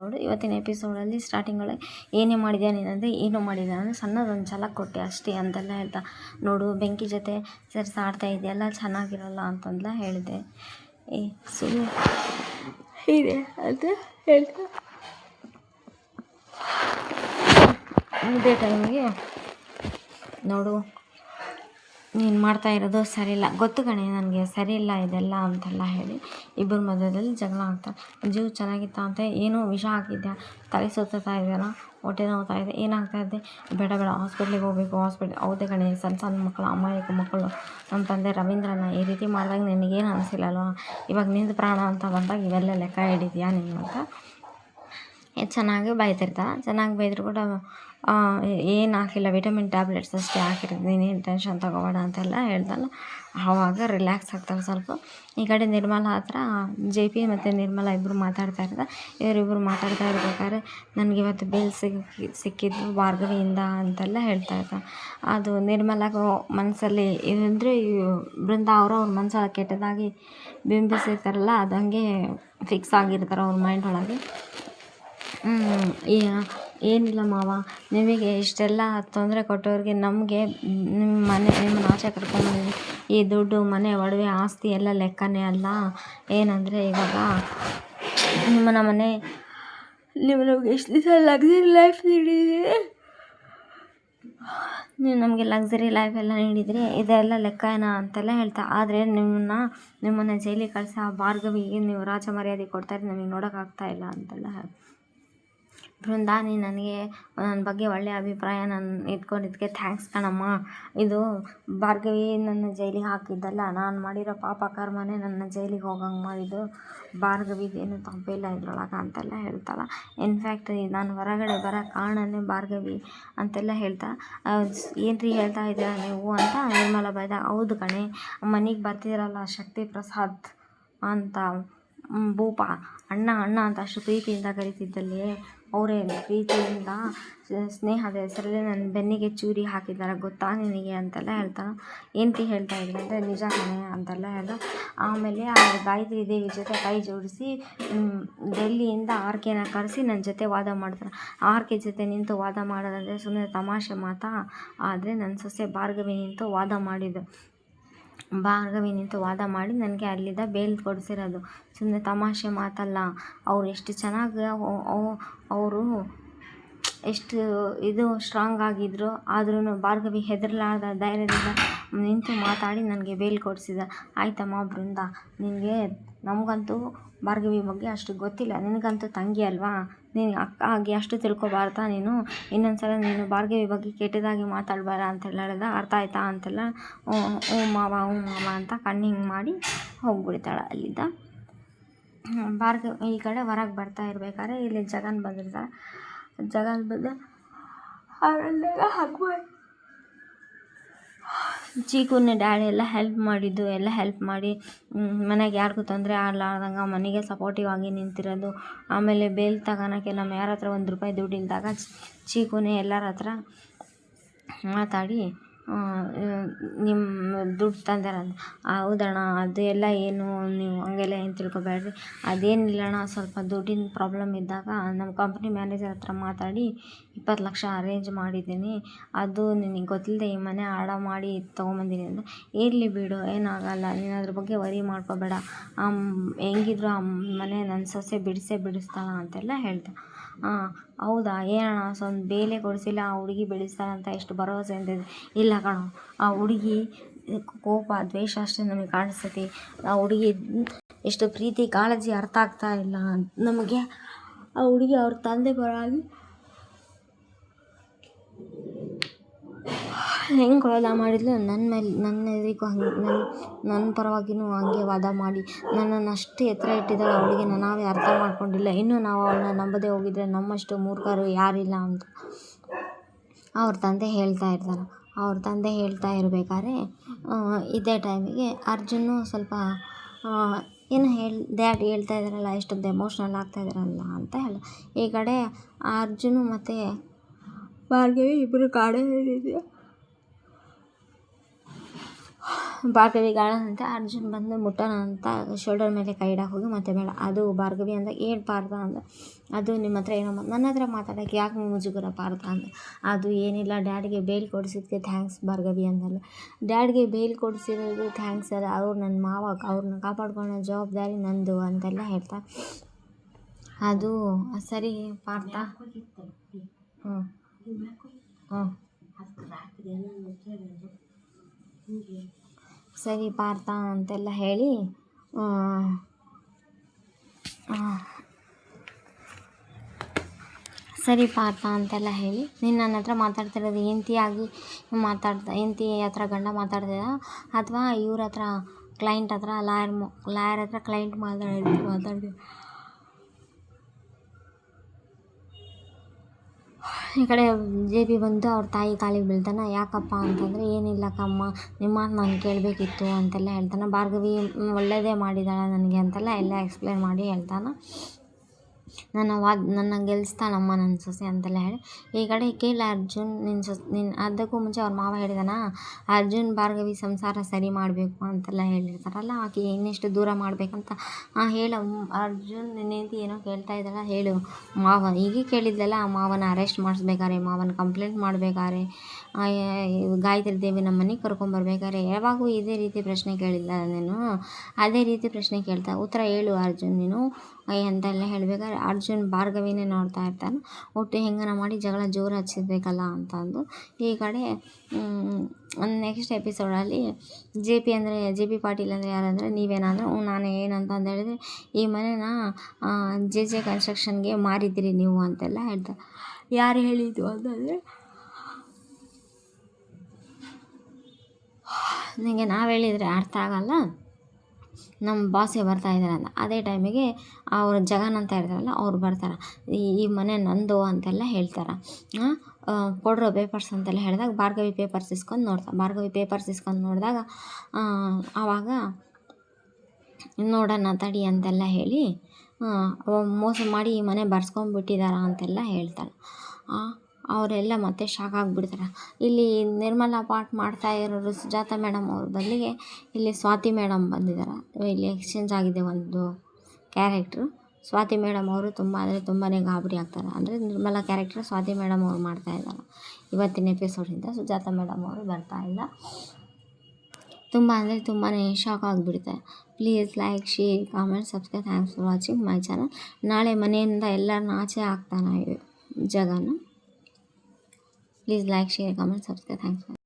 ನೋಡು ಇವತ್ತಿನ ಎಪಿಸೋಡಲ್ಲಿ ಸ್ಟಾರ್ಟಿಂಗಲ್ಲಿ ಏನೇ ಮಾಡಿದ್ಯಾ ನೀನಂದರೆ ಏನೂ ಮಾಡಿದ್ಯಾ ಅಂದರೆ ಸಣ್ಣದೊಂದು ಛಲಕ್ ಕೊಟ್ಟೆ ಅಷ್ಟೇ ಅಂತೆಲ್ಲ ಹೇಳ್ತಾ, ನೋಡು ಬೆಂಕಿ ಜೊತೆ ಆಡ್ತಾ ಇದೆಯಲ್ಲ ಚೆನ್ನಾಗಿರಲ್ಲ ಅಂತಂದೆಲ್ಲ ಹೇಳಿದೆ. ಸುಳ್ಳು ಇದೆ ಅಂತ ಹೇಳ್ತಾ ಇದೇ ಟೈಮಿಗೆ ನೋಡು ನೀನು ಮಾಡ್ತಾ ಇರೋದು ಸರಿಯಿಲ್ಲ, ಗೊತ್ತು ಕಣೆ ನನಗೆ ಸರಿಯಿಲ್ಲ ಇದೆಲ್ಲ ಅಂತೆಲ್ಲ ಹೇಳಿ ಇಬ್ಬರ ಮಧ್ಯದಲ್ಲಿ ಜಗಳ ಆಗ್ತಾರೆ. ಜೀವ ಚೆನ್ನಾಗಿತ್ತ ಅಂತ ಏನೋ ವಿಷ ಹಾಕಿದ್ದೆ, ತಲೆ ಸುತ್ತಾ ಇದೆಯಲ್ಲ, ಹೊಟ್ಟೆ ನೋವ್ತಾ ಇದೆ, ಏನಾಗ್ತಾ ಇದೆ, ಬೇಡ ಹಾಸ್ಪಿಟ್ಲಿಗೆ ಹೋಗಬೇಕು. ಹೌದೇ ಕಣೆ, ಸಣ್ಣ ಮಕ್ಕಳು, ಅಮಾಯಕ ಮಕ್ಕಳು, ನಮ್ಮ ತಂದೆ ರವೀಂದ್ರನ ಈ ರೀತಿ ಮಾಡಿದಾಗ ನಿನಗೇನು ಅನಿಸಿಲ್ಲಲ್ವ, ಇವಾಗ ನಿಂದು ಪ್ರಾಣ ಅಂತ ಬಂದಾಗ ಇವೆಲ್ಲ ಲೆಕ್ಕ ಹಿಡಿದ್ಯಾ ನೀನು ಅಂತ ಚೆನ್ನಾಗಿ ಬೈತಿರ್ತಾಳೆ. ಚೆನ್ನಾಗಿ ಬೈದರೂ ಕೂಡ ಏನು ಹಾಕಿಲ್ಲ, ವಿಟಮಿನ್ ಟ್ಯಾಬ್ಲೆಟ್ಸ್ ಅಷ್ಟೇ ಹಾಕಿರೋದು, ನೀನೇನು ಟೆನ್ಷನ್ ತೊಗೋಬೇಡ ಅಂತೆಲ್ಲ ಹೇಳ್ದಲ್ಲ. ಆವಾಗ ರಿಲ್ಯಾಕ್ಸ್ ಆಗ್ತಾಳೆ ಸ್ವಲ್ಪ. ಈ ಕಡೆ ನಿರ್ಮಲಾ ಹತ್ರ JP ಮತ್ತು ನಿರ್ಮಲಾ ಇಬ್ಬರು ಮಾತಾಡ್ತಾ ಇರ್ತಾರೆ. ಇವರಿಬ್ಬರು ಮಾತಾಡ್ತಾ ಇರ್ಬೇಕಾದ್ರೆ ನನಗಿವತ್ತು ಬೇಲ್ ಸಿಕ್ಕಿದ್ದು ಭಾರ್ಗವಿಯಿಂದ ಅಂತೆಲ್ಲ ಹೇಳ್ತಾ ಇರ್ತಾರೆ. ಅದು ನಿರ್ಮಲಾಗೂ ಮನಸ್ಸಲ್ಲಿ ಅಂದರೆ ಬೃಂದ ಅವ್ರ ಮನಸ್ಸೊಳಗೆ ಕೆಟ್ಟದಾಗಿ ಬಿಂಬಿಸಿರ್ತಾರಲ್ಲ, ಅದು ಹಂಗೆ ಫಿಕ್ಸ್ ಆಗಿರ್ತಾರೆ ಅವ್ರ ಮೈಂಡ್ ಒಳಗೆ. ಏನಿಲ್ಲ ಮಾವ, ನಿಮಗೆ ಇಷ್ಟೆಲ್ಲ ತೊಂದರೆ ಕೊಟ್ಟವ್ರಿಗೆ ನಮಗೆ ನಿಮ್ಮನ್ನು ಆಚೆ ಕರ್ಕೊಂಡ್ಬಂದಿದ್ದೀವಿ. ಈ ದುಡ್ಡು, ಮನೆ, ಒಡವೆ, ಆಸ್ತಿ ಎಲ್ಲ ಲೆಕ್ಕನೇ ಅಲ್ಲ. ಏನಂದರೆ ಇವಾಗ ನೀವು ನಮಗೆ ಎಷ್ಟು ದಿವಸ ಲಕ್ಸುರಿ ಲೈಫ್ ನೀಡಿದ್ದೀರಿ, ನೀವು ನಮಗೆ ಲಕ್ಸುರಿ ಲೈಫ್ ಎಲ್ಲ ನೀಡಿದ್ರಿ, ಇದೆಲ್ಲ ಲೆಕ್ಕ ಏನ ಅಂತೆಲ್ಲ ಹೇಳ್ತಾ. ಆದರೆ ನಿಮ್ಮನ್ನು ಜೈಲಿಗೆ ಕಳಿಸಿ ಆ ಭಾರ್ಗವಿಗೆ ನೀವು ರಾಜ ಮರ್ಯಾದೆ ಕೊಡ್ತಾರೆ, ನನಗೆ ನೋಡೋಕ್ಕಾಗ್ತಾ ಇಲ್ಲ ಅಂತೆಲ್ಲ ಬೃಂದಾ, ನೀನು ನನಗೆ ನನ್ನ ಬಗ್ಗೆ ಒಳ್ಳೆಯ ಅಭಿಪ್ರಾಯ ಇಟ್ಕೊಂಡಿದ್ದಕ್ಕೆ ಥ್ಯಾಂಕ್ಸ್ ಕಣಮ್ಮ. ಇದು ಭಾರ್ಗವಿ ನನ್ನ ಜೈಲಿಗೆ ಹಾಕಿದ್ದಲ್ಲ, ನಾನು ಮಾಡಿರೋ ಪಾಪ ಕರ್ಮನೇ ನನ್ನ ಜೈಲಿಗೆ ಹೋಗಂಗೆ ಮಾಡಿದ್ದು. ಭಾರ್ಗವಿದೇನು ತಪ್ಪಿಲ್ಲ ಇದ್ರೊಳಗೆ ಅಂತೆಲ್ಲ ಹೇಳ್ತಾಳೆ. ಇನ್ಫ್ಯಾಕ್ಟ್ ನಾನು ಹೊರಗಡೆ ಬರೋ ಕಾರಣನೇ ಭಾರ್ಗವಿ ಅಂತೆಲ್ಲ ಹೇಳ್ತಾ. ಏನ್ರಿ ಹೇಳ್ತಾ ಇದ್ದೀರಾ ನೀವು ಅಂತ ನಿರ್ಮಲಾ ಬೈದಾಗ, ಹೌದು ಕಣೆ, ಮನೆಗೆ ಬರ್ತಿರಲ್ಲ ಶಕ್ತಿ ಪ್ರಸಾದ್ ಅಂತ ಭೂಪ ಅಣ್ಣ ಅಂತ ಅಷ್ಟು ಪ್ರೀತಿಯಿಂದ ಕರಿತಿದ್ದಲ್ಲಿ, ಅವರೇ ಪ್ರೀತಿಯಿಂದ ಸ್ನೇಹದ ಹೆಸರಲ್ಲಿ ನನ್ನ ಬೆನ್ನಿಗೆ ಚೂರಿ ಹಾಕಿದ್ದಾರೆ ಗೊತ್ತಾ ನಿನಗೆ ಅಂತೆಲ್ಲ ಹೇಳ್ತಾನೆ. ಏನಂತ ಹೇಳ್ತಾ ಇದ್ರು ಅಂದರೆ ನಿಜ ಕಣೆ ಅಂತೆಲ್ಲ ಹೇಳ್ದ. ಆಮೇಲೆ ಆ ಗಾಯತ್ರಿ ದೇವಿ ಜೊತೆ ಕೈ ಜೋಡಿಸಿ ಡೆಲ್ಲಿಯಿಂದ ಆರ್ಕೆನ ಕರೆಸಿ ನನ್ನ ಜೊತೆ ವಾದ ಮಾಡ್ತಾರೆ. ಆರ್ಕೆ ಜೊತೆ ನಿಂತು ವಾದ ಮಾಡೋದಂದರೆ ಸುಮ್ಮನೆ ತಮಾಷೆ ಮಾತಾ? ಆದರೆ ನನ್ನ ಸೊಸೆ ಭಾರ್ಗವಿ ನಿಂತು ವಾದ ಮಾಡಿ ನನಗೆ ಅಲ್ಲಿಂದ ಬೇಲ್ ಕೊಡಿಸಿರೋದು ಸುಮ್ಮನೆ ತಮಾಷೆ ಮಾತಲ್ಲ. ಅವ್ರು ಎಷ್ಟು ಚೆನ್ನಾಗಿ ಅವರು ಎಷ್ಟು ಸ್ಟ್ರಾಂಗ್ ಆಗಿದ್ರು, ಆದ್ರೂ ಭಾರ್ಗವಿ ಹೆದರ್ಲಾರ್ದ ಧೈರ್ಯದಿಂದ ನಿಂತು ಮಾತಾಡಿ ನನಗೆ ಬೇಲ್ ಕೊಡಿಸಿದ. ಆಯ್ತಮ್ಮ ಬೃಂದ, ನಮಗಂತೂ ಭಾರ್ಗವಿ ಬಗ್ಗೆ ಅಷ್ಟು ಗೊತ್ತಿಲ್ಲ, ನಿನಗಂತೂ ತಂಗಿ ಅಲ್ವಾ, ನೀನು ಅಕ್ಕ ಆಗಿ ಅಷ್ಟು ತಿಳ್ಕೊಬಾರ್ದಾ ನೀನು, ಇನ್ನೊಂದ್ಸಲ ನೀನು ಭಾರ್ಗವಿ ಬಗ್ಗೆ ಕೆಟ್ಟದಾಗಿ ಮಾತಾಡಬೇಡ ಅಂತೆಲ್ಲ ಹೇಳ್ದ. ಅರ್ಥ ಆಯ್ತಾ ಅಂತೆಲ್ಲ ಹ್ಞೂ ಮಾವ ಅಂತ ಕಣ್ಣಿಂಗ್ ಮಾಡಿ ಹೋಗ್ಬಿಡ್ತಾಳೆ ಅಲ್ಲಿದ್ದ. ಭಾರ್ಗವಿ ಈ ಕಡೆ ಹೊರಗೆ ಬರ್ತಾ ಇರ್ಬೇಕಾದ್ರೆ ಇಲ್ಲಿ ಜಗನ್ ಬಂದಿರ್ತಾಳೆ. ಜಗನ್ ಬಂದು ಅವರೆಲ್ಲ ಚೀಕುನ ಡ್ಯಾಡಿ ಎಲ್ಲ ಹೆಲ್ಪ್ ಮಾಡಿ ಮನೆಗೆ ಯಾರಿಗೂ ತೊಂದರೆ ಆಗಲಾರ್ದಂಗೆ ಮನೆಗೆ ಸಪೋರ್ಟಿವ್ ಆಗಿ ನಿಂತಿರೋದು. ಆಮೇಲೆ ಬೇಲ್ ತಗೋಳಕ್ಕೆ ನಮ್ಮ ಯಾರ ಹತ್ರ ₹1 ದುಡ್ಡು ಇಲ್ದಾಗ ಚೀಕುನೇ ಎಲ್ಲರ ಹತ್ರ ಮಾತಾಡಿ ನಿಮ್ಮ ದುಡ್ಡು ತಂದಿರೋದು. ಹೌದಣ್ಣ, ಅದು ಎಲ್ಲ ಏನು ನೀವು ಹಂಗೆಲ್ಲ ಏನು ತಿಳ್ಕೊಬೇಡ್ರಿ, ಅದೇನಿಲ್ಲಣ್ಣ, ಸ್ವಲ್ಪ ದುಡ್ಡಿನ ಪ್ರಾಬ್ಲಮ್ ಇದ್ದಾಗ ನಮ್ಮ ಕಂಪ್ನಿ ಮ್ಯಾನೇಜರ್ ಹತ್ರ ಮಾತಾಡಿ 20 ಲಕ್ಷ ಅರೇಂಜ್ ಮಾಡಿದ್ದೀನಿ, ಅದು ನಿನಗೆ ಗೊತ್ತಿಲ್ಲದೆ ಈ ಮನೆ ಹಾಳು ಮಾಡಿ ತೊಗೊಂಬಂದಿನಿ ಅಂದರೆ, ಇರಲಿ ಬಿಡು ಏನಾಗಲ್ಲ, ನೀನು ಅದ್ರ ಬಗ್ಗೆ ವರಿ ಮಾಡ್ಕೋಬೇಡ, ಹೆಂಗಿದ್ರು ಆ ಮನೆ ನನ್ನ ಸೊಸೆ ಬಿಡಿಸ್ತಾಳ ಅಂತೆಲ್ಲ ಹೇಳ್ದೆ. ಹೌದಾ, ಏನಣ್ಣ ಸ್ವಲ್ಪ ಬೇಲೆ ಕೊಡಿಸಿಲ್ಲ, ಆ ಹುಡುಗಿ ಬಿಡಿಸ್ತಾಳಂತ ಎಷ್ಟು ಭರವಸೆ ಅಂತಿದೆ. ಇಲ್ಲ ಕಣೋ, ಆ ಹುಡುಗಿ ಕೋಪ ದ್ವೇಷ ಅಷ್ಟೇ ನಮಗೆ ಕಾಣಿಸ್ತೈತಿ, ಆ ಹುಡುಗಿ ಎಷ್ಟು ಪ್ರೀತಿ ಕಾಳಜಿ ಅರ್ಥ ಆಗ್ತಾ ಇಲ್ಲ ನಮಗೆ. ಆ ಹುಡುಗಿ ಅವ್ರ ತಂದೆ ಪರವಾಗಿ ಹೆಂಗೆ ಕೊಳಲ ಮಾಡಿದ್ಲು, ನನ್ನ ಎದುರಿಗೂ ಹಂಗೆ ನನ್ನ ಪರವಾಗಿನೂ ಹಂಗೆ ವಾದ ಮಾಡಿ ನನ್ನನ್ನು ಅಷ್ಟು ಎತ್ತರ ಇಟ್ಟಿದ್ದಾಳೆ. ಅವಳಿಗೆ ನಾವೇ ಅರ್ಥ ಮಾಡ್ಕೊಂಡಿಲ್ಲ, ಇನ್ನೂ ನಾವು ಅವಳನ್ನ ನಂಬದೇ ಹೋಗಿದ್ರೆ ನಮ್ಮಷ್ಟು ಮೂರ್ಖರು ಯಾರಿಲ್ಲ ಅಂತ ಅವ್ರ ತಂದೆ ಹೇಳ್ತಾ ಇರ್ತಾರೆ. ಅವ್ರ ತಂದೆ ಹೇಳ್ತಾ ಇರಬೇಕಾದ್ರೆ ಇದೇ ಟೈಮಿಗೆ ಅರ್ಜುನು ಸ್ವಲ್ಪ ಡ್ಯಾಡಿ ಹೇಳ್ತಾ ಇದ್ದಾರಲ್ಲ, ಎಷ್ಟೊಂದು ಎಮೋಷ್ನಲ್ ಆಗ್ತಾ ಇದ್ದಾರಲ್ಲ ಅಂತ ಹೇಳಿ ಈ ಕಡೆ ಅರ್ಜುನು ಮತ್ತು ಭಾರ್ಗವಿ ಇಬ್ಬರು ಕಾಡೇ ಹೇಳಿದ್ರು. ಭಾರ್ಗವಿಗೆ ಅಳಂತೆ ಅರ್ಜುನ್ ಬಂದು ಮುಟ್ಟೋಣ ಅಂತ ಶೋಲ್ಡರ್ ಮೇಲೆ ಕೈ ಇಡಕ್ಕೆ ಹೋಗಿ ಮತ್ತೆ ಬೇಡ ಅದು ಭಾರ್ಗವಿ ಅಂದ ಏನು ಪಾರ್ಥ ಅಂದ ಅದು ನಿಮ್ಮ ಹತ್ರ ಏನೋ ನನ್ನ ಹತ್ರ ಮಾತಾಡೋಕ್ಕೆ ಯಾಕೆ ನೀವು ಮುಜುಗರ ಪಾರ್ಥ ಅಂದ ಅದು ಏನಿಲ್ಲ ಡ್ಯಾಡಿಗೆ ಬೇಲ್ ಕೊಡಿಸಿದ್ದಕ್ಕೆ ಥ್ಯಾಂಕ್ಸ್ ಭಾರ್ಗವಿ ಅಂದಲ್ಲ ಡ್ಯಾಡ್ಗೆ ಬೇಲ್ ಕೊಡಿಸಿರೋದು ಥ್ಯಾಂಕ್ಸ್ ಅಲ್ಲ ಅವ್ರು ನನ್ನ ಮಾವ ಅವ್ರನ್ನ ಕಾಪಾಡ್ಕೊಳ್ಳೋ ಜವಾಬ್ದಾರಿ ನಂದು ಅಂತೆಲ್ಲ ಹೇಳ್ತಾ ಅದು ಸರಿ ಪಾರ್ಥ ಹ್ಞೂ ಹ್ಞೂ ಸರಿ ಪಾರ್ಥ ಅಂತೆಲ್ಲ ಹೇಳಿ ಸರಿ ಪಾರ್ಥ ಅಂತೆಲ್ಲ ಹೇಳಿ ನೀನು ನನ್ನ ಹತ್ರ ಮಾತಾಡ್ತಿರೋದು ಹೆಂಡತಿ ಹತ್ರ ಗಂಡ ಮಾತಾಡ್ತಿದ್ದ ಅಥವಾ ಇವ್ರ ಹತ್ರ ಕ್ಲೈಂಟ್ ಹತ್ರ ಲಾಯರ್ ಹತ್ರ ಕ್ಲೈಂಟ್ ಮಾತಾಡ್ತೀವಿ ಈ ಕಡೆ ಜೆ ಪಿ ಬಂದು ಅವ್ರ ತಾಯಿ ಕಾಲಿಗೆ ಬೀಳ್ತಾನೆ ಯಾಕಪ್ಪ ಅಂತಂದರೆ ಏನಿಲ್ಲಕ್ಕಮ್ಮ ನಿಮ್ಮ ಮಾತು ನಾನು ಕೇಳಬೇಕಿತ್ತು ಅಂತೆಲ್ಲ ಹೇಳ್ತಾನೆ ಭಾರ್ಗವಿ ಒಳ್ಳೆಯದೇ ಮಾಡಿದಾಳೆ ನನಗೆ ಅಂತೆಲ್ಲ ಎಲ್ಲ ಎಕ್ಸ್ಪ್ಲೇನ್ ಮಾಡಿ ಹೇಳ್ತಾನೆ ನನ್ನ ಗೆಲ್ಲಿಸ್ತಾಳಮ್ಮ ನನ್ನ ಸೊಸೆ ಅಂತೆಲ್ಲ ಹೇಳಿ ಈ ಕಡೆ ಕೇಳ ಅರ್ಜುನ್ ನಿನ್ನ ಅದಕ್ಕೂ ಮುಂಚೆ ಅವ್ರ ಮಾವ ಹೇಳಿದಾನ ಅರ್ಜುನ್ ಭಾರ್ಗವಿ ಸಂಸಾರ ಸರಿ ಮಾಡಬೇಕು ಅಂತೆಲ್ಲ ಹೇಳಿರ್ತಾರಲ್ಲ ಆಕೆ ಇನ್ನೆಷ್ಟು ದೂರ ಮಾಡಬೇಕಂತ ಹೇಳು ಅರ್ಜುನ್ ನಿನ್ನೇಂತಿ ಏನೋ ಕೇಳ್ತಾ ಇದ್ದಲ್ಲ ಹೇಳು ಮಾವ ಹೀಗೆ ಕೇಳಿದ್ಲಲ್ಲ ಮಾವನ ಅರೆಸ್ಟ್ ಮಾಡಿಸ್ಬೇಕಾರೆ ಮಾವನ ಕಂಪ್ಲೇಂಟ್ ಮಾಡಬೇಕಾರೆ ಗಾಯತ್ರಿ ದೇವಿ ನಮ್ಮ ಮನೆಗೆ ಕರ್ಕೊಂಬರ್ಬೇಕಾದ್ರೆ ಯಾವಾಗೂ ಇದೇ ರೀತಿ ಪ್ರಶ್ನೆ ಕೇಳಿಲ್ಲ ನೀನು ಅದೇ ರೀತಿ ಪ್ರಶ್ನೆ ಕೇಳ್ತಾ ಉತ್ತರ ಹೇಳು ಅರ್ಜುನ್ ನೀನು ಅಂತೆಲ್ಲ ಹೇಳ್ಬೇಕಾದ್ರೆ ಅರ್ಜುನ್ ಭಾರ್ಗವಿನೇ ನೋಡ್ತಾ ಇರ್ತಾನೆ ಒಟ್ಟು ಹೆಂಗನ ಮಾಡಿ ಜಗಳ ಜೋರು ಹಚ್ಚಿರ್ಬೇಕಲ್ಲ ಅಂತ ಅಂದು ಈ ಕಡೆ ನೆಕ್ಸ್ಟ್ ಎಪಿಸೋಡಲ್ಲಿ ಜೆ ಪಿ ಪಾಟೀಲ್ ಅಂದರೆ ಯಾರಂದರೆ ನೀವೇನಂದ್ರೆ ನಾನು ಏನಂತ ಅಂತ ಹೇಳಿದ್ರೆ ಈ ಮನೇನ ಜೆ ಕನ್ಸ್ಟ್ರಕ್ಷನ್ಗೆ ಮಾರಿದ್ದೀರಿ ನೀವು ಅಂತೆಲ್ಲ ಹೇಳ್ತಾರೆ ಯಾರು ಹೇಳಿದ್ದು ಅಂತಂದರೆ ನಿಮಗೆ ನಾವು ಹೇಳಿದರೆ ಅರ್ಥ ಆಗಲ್ಲ ನಮ್ಮ ಬಾಸೇ ಬರ್ತಾ ಇದ್ದಾರಲ್ಲ ಅದೇ ಟೈಮಿಗೆ ಅವ್ರು ಜಗನ್ ಅಂತ ಇರ್ತಾರಲ್ಲ ಅವ್ರು ಬರ್ತಾರೆ ಈ ಮನೆ ನಂದು ಅಂತೆಲ್ಲ ಹೇಳ್ತಾರೆ ಕೊಡ್ರೋ ಪೇಪರ್ಸ್ ಅಂತೆಲ್ಲ ಹೇಳಿದಾಗ ಭಾರ್ಗವಿ ಪೇಪರ್ಸ್ ಇಸ್ಕೊಂಡು ನೋಡಿದಾಗ ಆವಾಗ ನೋಡೋಣ ತಡಿ ಅಂತೆಲ್ಲ ಹೇಳಿ ಮೋಸ ಮಾಡಿ ಈ ಮನೆ ಬರ್ಸ್ಕೊಂಡ್ಬಿಟ್ಟಿದಾರ ಅಂತೆಲ್ಲ ಹೇಳ್ತಾಳೆ ಅವರೆಲ್ಲ ಮತ್ತೆ ಶಾಕ್ ಆಗಿಬಿಡ್ತಾರೆ ಇಲ್ಲಿ ನಿರ್ಮಲಾ ಪಾಠ ಮಾಡ್ತಾ ಇರೋರು ಸುಜಾತ ಮೇಡಮ್ ಅವ್ರ ಬದಲಿಗೆ ಇಲ್ಲಿ ಸ್ವಾತಿ ಮೇಡಮ್ ಬಂದಿದ್ದಾರೆ ಇಲ್ಲಿ ಎಕ್ಸ್ಚೇಂಜ್ ಆಗಿದೆ ಒಂದು ಕ್ಯಾರೆಕ್ಟ್ರು ಸ್ವಾತಿ ಮೇಡಮ್ ಅವರು ತುಂಬಾ ಗಾಬರಿ ಆಗ್ತಾರೆ ಅಂದರೆ ನಿರ್ಮಲಾ ಕ್ಯಾರೆಕ್ಟ್ರ್ ಸ್ವಾತಿ ಮೇಡಮ್ ಅವರು ಮಾಡ್ತಾಯಿದ್ದಾರೆ ಇವತ್ತಿನ ಎಪಿಸೋಡಿಂದ ಸುಜಾತ ಮೇಡಮ್ ಅವರು ಬರ್ತಾಯಿಲ್ಲ ತುಂಬಾ ಶಾಕ್ ಆಗಿಬಿಡುತ್ತೆ please like share comment subscribe thanks for watching my channel ನಾಳೆ ಮನೆಯಿಂದ ಎಲ್ಲರನ್ನ ಆಚೆ ಹಾಕ್ತಾನೆ Jagan please like share comment subscribe thanks